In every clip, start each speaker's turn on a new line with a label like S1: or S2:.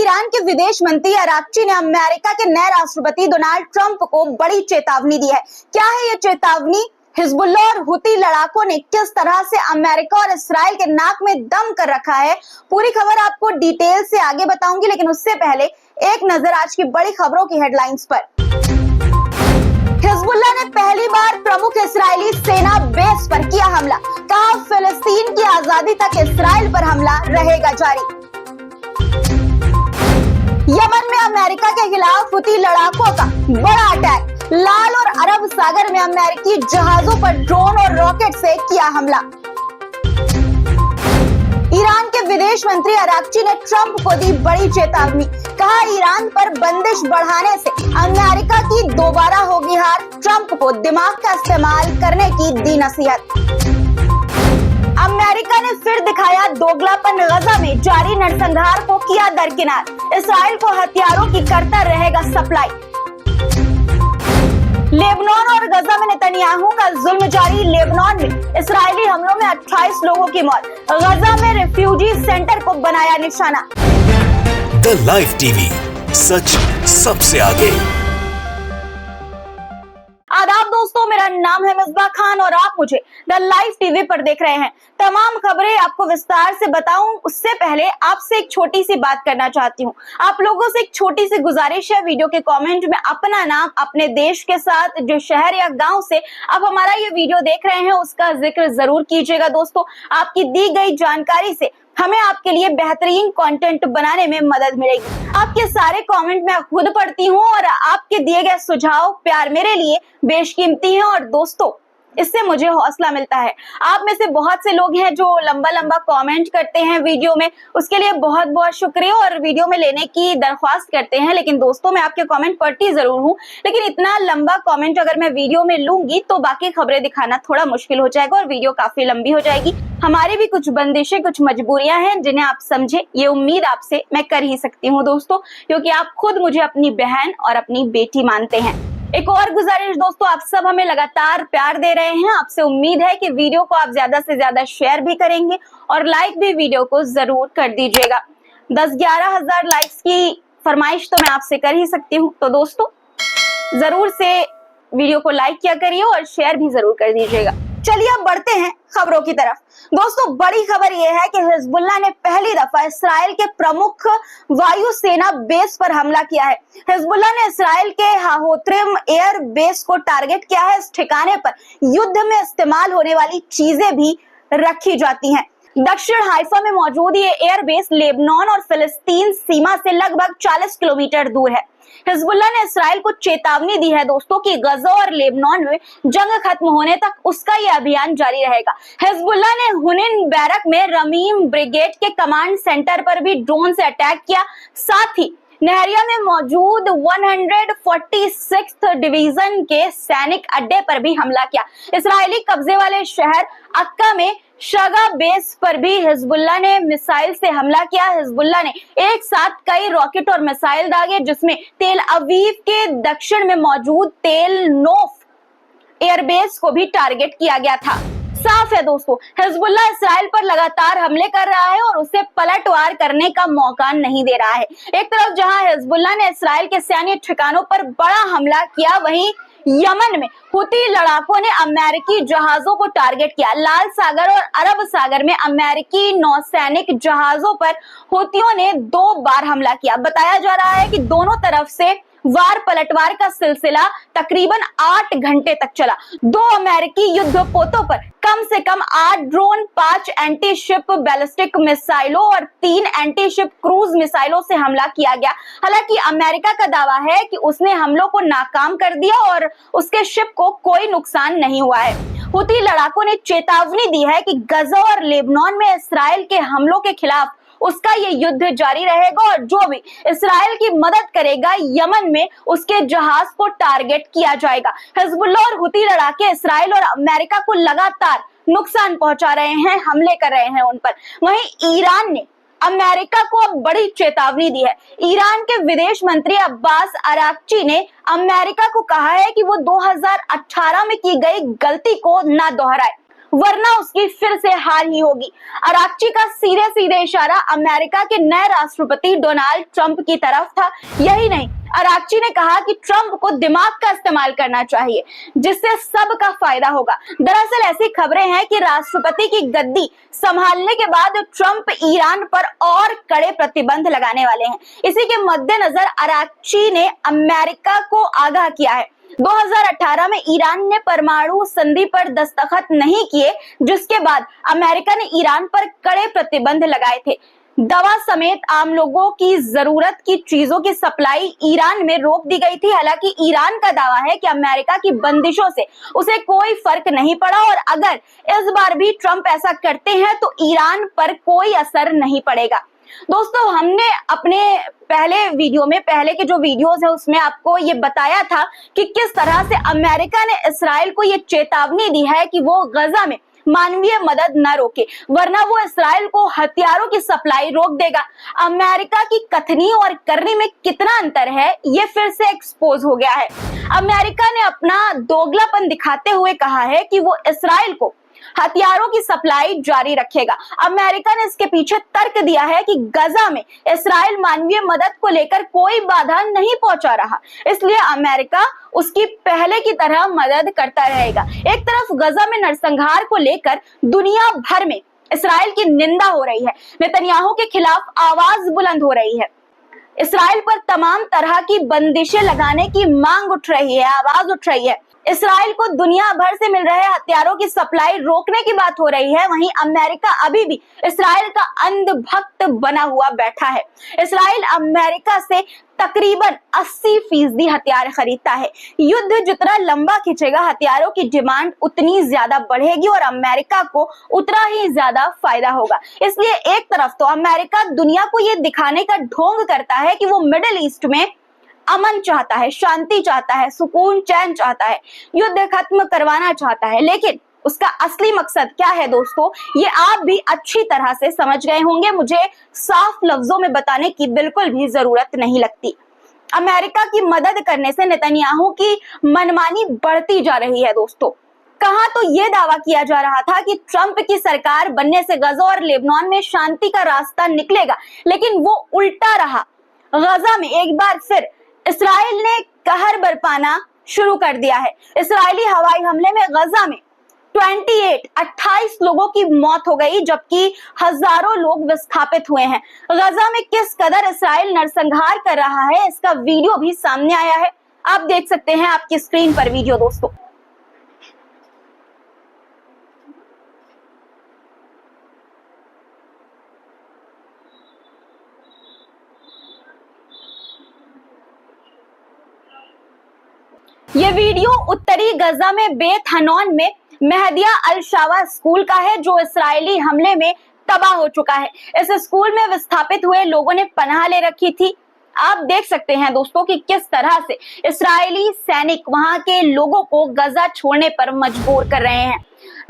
S1: Iran के विदेश मंत्री अराक्ची ने अमेरिका के नए राष्ट्रपति डोनाल्ड ट्रंप को बड़ी चेतावनी दी है। क्या है ये चेतावनी? हिजबुल्लाह और हुती लड़ाकों ने किस तरह से अमेरिका और इस्राइल के नाक में दम कर रखा है, पूरी खबर आपको डिटेल से आगे बताऊंगी, लेकिन उससे पहले एक नजर आज की बड़ी खबरों की हेडलाइंस पर। हिजबुल्लाह ने पहली बार प्रमुख इस्राएली सेना बेस पर किया हमला, कहा फिलिस्तीन की आजादी तक इस्राइल पर हमला रहेगा जारी। यमन में अमेरिका के खिलाफ हुती लड़ाकों का बड़ा अटैक, लाल और अरब सागर में अमेरिकी जहाजों पर ड्रोन और रॉकेट से किया हमला। ईरान के विदेश मंत्री अराक्ची ने ट्रंप को दी बड़ी चेतावनी, कहा ईरान पर बंदिश बढ़ाने से अमेरिका की दोबारा होगी हार, ट्रंप को दिमाग का इस्तेमाल करने की दी नसीहत। अमेरिका ने फिर दिखाया दोगलापन, गजा में जारी नरसंहार को किया दरकिनार, इस्राइल को हथियारों की करता रहेगा सप्लाई। लेबनान और गजा में नेतन्याहू का जुल्म जारी, लेबनान में इस्राएली हमलों में 28 लोगों की मौत, गजा में रिफ्यूजी सेंटर को बनाया निशाना।
S2: द लाइव टीवी, सच सबसे आगे।
S1: आदाब दोस्तों, मेरा नाम है मिसबा खान और आप मुझे द लाइव टीवी पर देख रहे हैं। तमाम खबरें आपको विस्तार से बताऊं उससे पहले आपसे एक छोटी सी बात करना चाहती हूं। आप लोगों से एक छोटी सी गुजारिश है, वीडियो के कमेंट में अपना नाम, अपने देश के साथ, जो शहर या गांव से आप हमारा ये वीडियो देख रहे हैं उसका जिक्र जरूर कीजिएगा। दोस्तों, आपकी दी गई जानकारी से हमें आपके लिए बेहतरीन कंटेंट बनाने में मदद मिलेगी। आपके सारे कमेंट मैं खुद पढ़ती हूँ और आपके दिए गए सुझाव, प्यार मेरे लिए बेशकीमती है और दोस्तों इससे मुझे हौसला मिलता है। आप में से बहुत से लोग हैं जो लंबा लंबा कमेंट करते हैं वीडियो में, उसके लिए बहुत बहुत शुक्रिया और वीडियो में लेने की दरख्वास्त करते हैं। लेकिन दोस्तों, मैं आपके कमेंट पढ़ती जरूर हूँ, लेकिन इतना लंबा कमेंट अगर मैं वीडियो में लूंगी तो बाकी खबरें दिखाना थोड़ा मुश्किल हो जाएगा और वीडियो काफी लंबी हो जाएगी। हमारी भी कुछ बंदिशें, कुछ मजबूरियां हैं जिन्हें आप समझे, ये उम्मीद आपसे मैं कर ही सकती हूँ दोस्तों, क्योंकि आप खुद मुझे अपनी बहन और अपनी बेटी मानते हैं। एक और गुजारिश दोस्तों, आप सब हमें लगातार प्यार दे रहे हैं, आपसे उम्मीद है कि वीडियो को आप ज्यादा से ज्यादा शेयर भी करेंगे और लाइक भी वीडियो को जरूर कर दीजिएगा। 10-11 हजार लाइक्स की फरमाइश तो मैं आपसे कर ही सकती हूँ, तो दोस्तों जरूर से वीडियो को लाइक किया करिए और शेयर भी जरूर कर दीजिएगा। चलिए अब बढ़ते हैं खबरों की तरफ। दोस्तों, बड़ी खबर यह है कि हिजबुल्लाह ने पहली दफा इस्राइल के प्रमुख वायु सेना बेस पर हमला किया है। हिजबुल्लाह ने इस्राइल के हाहोत्रिम एयर बेस को टारगेट किया है। इस ठिकाने पर युद्ध में इस्तेमाल होने वाली चीजें भी रखी जाती हैं। दक्षिण हाइफा में मौजूद ये एयर बेस लेबनान और फिलिस्तीन सीमा से लगभग 40 किलोमीटर दूर है। हिजबुल्लाह ने इस्राइल को चेतावनी दी है दोस्तों कि गजा और लेबनान में जंग खत्म होने तक उसका ये अभियान जारी रहेगा। हिजबुल्लाह ने हुनैन बैरक में रमीम ब्रिगेड के कमांड सेंटर पर भी ड्रोन से अटैक किया, साथ ही नहरिया में मौजूद 146th डिवीजन के सैनिक अड्डे पर भी हमला किया। इस्राएली कब्जे वाले शहर अक्का में शगा बेस पर भी हिजबुल्लाह ने मिसाइल से हमला किया। हिजबुल्लाह ने एक साथ कई रॉकेट और मिसाइल दागे, जिसमें तेल अवीव के दक्षिण में मौजूद तेल नोफ एयरबेस को भी टारगेट किया गया था। साफ है दोस्तों, हिजबुल्लाह इस्राइल पर लगातार हमले कर रहा है और उसे पलटवार करने का मौका नहीं दे रहा है। एक तरफ जहां हिजबुल्लाह ने इस्राइल के सैन्य ठिकानों पर बड़ा हमला किया, वहीं यमन में हुती लड़ाकों ने अमेरिकी जहाजों को टारगेट किया। लाल सागर और अरब सागर में अमेरिकी नौसैनिक जहाजों पर हुतियों ने 2 बार हमला किया। बताया जा रहा है कि दोनों तरफ से वार पलटवार का सिलसिला तकरीबन 8 घंटे तक चला। 2 अमेरिकी युद्धपोतों पर कम से कम 8 ड्रोन, 5 एंटी शिप बैलिस्टिक मिसाइलों और 3 एंटी शिप क्रूज मिसाइलों से हमला किया गया। हालांकि अमेरिका का दावा है कि उसने हमलों को नाकाम कर दिया और उसके शिप को कोई नुकसान नहीं हुआ है। हुती लड़ाकों ने चेतावनी दी है कि गजा और लेबनान में इस्राइल के हमलों के खिलाफ उसका ये युद्ध जारी रहेगा और जो भी इस्राइल की मदद करेगा यमन में उसके जहाज को टारगेट किया जाएगा। हिजबुल्लाह और हुती लड़ाके इस्राइल और अमेरिका को लगातार नुकसान पहुंचा रहे हैं, हमले कर रहे हैं उन पर। वहीं ईरान ने अमेरिका को अब बड़ी चेतावनी दी है। ईरान के विदेश मंत्री अब्बास अराक्ची ने अमेरिका को कहा है कि वो 2018 में की गई गलती को ना दोहराए। वरना उसकी फिर से हार ही होगी। अराक्ची का सीधे सीधे इशारा अमेरिका के नए राष्ट्रपति डोनाल्ड ट्रंप की तरफ था। यही नहीं, अराक्ची ने कहा कि ट्रंप को दिमाग का इस्तेमाल करना चाहिए, जिससे सबका फायदा होगा। दरअसल ऐसी खबरें हैं कि राष्ट्रपति की गद्दी संभालने के बाद ट्रंप ईरान पर और कड़े प्रतिबंध लगाने वाले हैं। इसी के मद्देनजर अराक्ची ने अमेरिका को आगाह किया है। 2018 में ईरान ने परमाणु संधि पर दस्तखत नहीं किए, जिसके बाद अमेरिका ने ईरान पर कड़े प्रतिबंध लगाए थे। दवा समेत आम लोगों की जरूरत की चीजों की सप्लाई ईरान में रोक दी गई थी। हालांकि ईरान का दावा है कि अमेरिका की बंदिशों से उसे कोई फर्क नहीं पड़ा और अगर इस बार भी ट्रंप ऐसा करते हैं तो ईरान पर कोई असर नहीं पड़ेगा। दोस्तों, हमने अपने पहले के जो वीडियोस है उसमें आपको ये बताया था कि किस तरह से अमेरिका ने इसराइल को ये चेतावनी दी है कि वो गजा में मानवीय मदद न रोके, वरना वो इसराइल को हथियारों की सप्लाई रोक देगा। अमेरिका की कथनी और करनी में कितना अंतर है, ये फिर से एक्सपोज हो गया है। अमेरिका ने अपना दोगलापन दिखाते हुए कहा है कि वो इसराइल को हथियारों की सप्लाई जारी रखेगा। अमेरिका ने इसके पीछे तर्क दिया है कि गजा में इसराइल मानवीय मदद को लेकर कोई बाधा नहीं पहुंचा रहा, इसलिए अमेरिका उसकी पहले की तरह मदद करता रहेगा। एक तरफ गजा में नरसंहार को लेकर दुनिया भर में इसराइल की निंदा हो रही है, नेतन्याहू के खिलाफ आवाज बुलंद हो रही है, इसराइल पर तमाम तरह की बंदिशें लगाने की मांग उठ रही है, आवाज उठ रही है। इसराइल को दुनिया भर से मिल रहे हथियारों की सप्लाई रोकने की बात हो रही है। वहीं अमेरिका अभी भी इसराइल का अंधभक्त बना हुआ बैठा है। इसराइल अमेरिका से तकरीबन 80% हथियार खरीदता है। युद्ध जितना लंबा खिंचेगा, हथियारों की डिमांड उतनी ज्यादा बढ़ेगी और अमेरिका को उतना ही ज्यादा फायदा होगा। इसलिए एक तरफ तो अमेरिका दुनिया को ये दिखाने का ढोंग करता है कि वो मिडिल ईस्ट में अमन चाहता है, शांति चाहता है, सुकून चैन चाहता है, युद्ध खत्म करवाना चाहता है, लेकिन उसका असली मकसद क्या है दोस्तों, ये आप भी अच्छी तरह से समझ गए होंगे। मुझे साफ लफ्जों में बताने की बिल्कुल भी जरूरत नहीं लगती। अमेरिका की मदद करने से नेतन्याहू की मनमानी बढ़ती जा रही है दोस्तों। कहां तो ये दावा किया जा रहा था कि ट्रंप की सरकार बनने से गजा और लेबनान में शांति का रास्ता निकलेगा, लेकिन वो उल्टा रहा। गजा में एक बार फिर इसराइल ने कहर बरपाना शुरू कर दिया है। इसराइली हवाई हमले में गजा में 28 लोगों की मौत हो गई, जबकि हजारों लोग विस्थापित हुए हैं। गजा में किस कदर इसराइल नरसंहार कर रहा है, इसका वीडियो भी सामने आया है। आप देख सकते हैं आपकी स्क्रीन पर वीडियो दोस्तों। ये वीडियो उत्तरी गजा में बेत हनौन में मेहदिया अल शावा स्कूल का है, जो इसराइली हमले में तबाह हो चुका है। इस स्कूल में विस्थापित हुए लोगों ने पनाह ले रखी थी। आप देख सकते हैं दोस्तों कि किस तरह से इसराइली सैनिक वहां के लोगों को गजा छोड़ने पर मजबूर कर रहे हैं।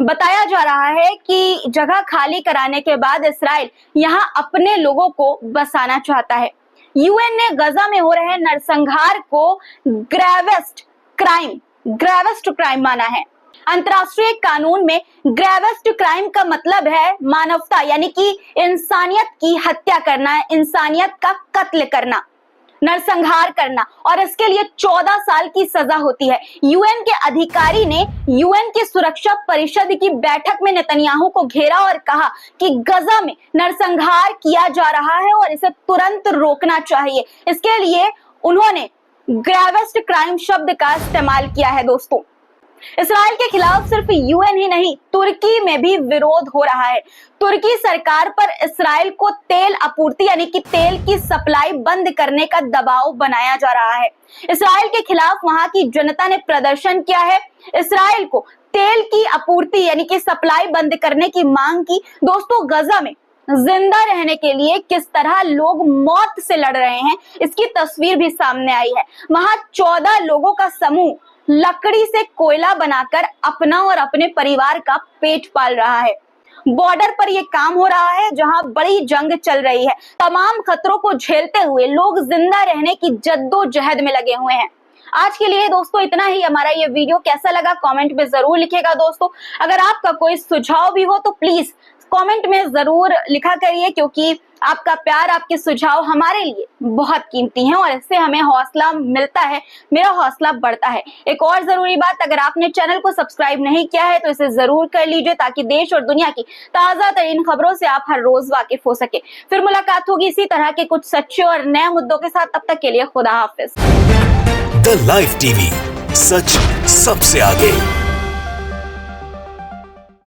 S1: बताया जा रहा है कि जगह खाली कराने के बाद इसराइल यहां अपने लोगों को बसाना चाहता है। यूएन ने गजा में हो रहे नरसंहार को ग्रेवेस्ट क्राइम माना है। अंतर्राष्ट्रीय कानून में ग्रेवेस्ट क्राइम का मतलब है मानवता, यानी कि इंसानियत की हत्या करना, इंसानियत का कत्ल करना, नरसंहार करना, और इसके लिए 14 साल की सजा होती है। यूएन के अधिकारी ने यूएन की सुरक्षा परिषद की बैठक में नेतन्याहू को घेरा और कहा कि गजा में नरसंहार किया जा रहा है और इसे तुरंत रोकना चाहिए। इसके लिए उन्होंने ग्रेवेस्ट क्राइम शब्द का इस्तेमाल किया है दोस्तों। इसराइल के खिलाफ सिर्फ यूएन ही नहीं, तुर्की में भी विरोध हो रहा है। तुर्की सरकार पर इसराइल को तेल आपूर्ति यानी कि तेल की सप्लाई बंद करने का दबाव बनाया जा रहा है। इसराइल के खिलाफ वहां की जनता ने प्रदर्शन किया है, इसराइल को तेल की आपूर्ति यानी कि सप्लाई बंद करने की मांग की। दोस्तों, गजा में जिंदा रहने के लिए किस तरह लोग मौत से लड़ रहे हैं, इसकी तस्वीर भी सामने आई है। वहां 14 लोगों का समूह लकड़ी से कोयला बनाकर अपना और अपने परिवार का पेट पाल रहा है। बॉर्डर पर यह काम हो रहा है जहां बड़ी जंग चल रही है। तमाम खतरों को झेलते हुए लोग जिंदा रहने की जद्दोजहद में लगे हुए हैं। आज के लिए दोस्तों इतना ही। हमारा ये वीडियो कैसा लगा कमेंट में जरूर लिखिएगा दोस्तों। अगर आपका कोई सुझाव भी हो तो प्लीज कमेंट में जरूर लिखा करिए, क्योंकि आपका प्यार, आपके सुझाव हमारे लिए बहुत कीमती हैं और इससे हमें हौसला मिलता है, मेरा हौसला बढ़ता है। एक और जरूरी बात, अगर आपने चैनल को सब्सक्राइब नहीं किया है तो इसे जरूर कर लीजिए, ताकि देश और दुनिया की ताजा तरीन खबरों से आप हर रोज वाकिफ हो सके। फिर मुलाकात होगी इसी तरह के कुछ सच्चे और नए मुद्दों के साथ। तब तक के लिए खुदा हाफिज।
S2: द लाइव टीवी, सच सबसे आगे।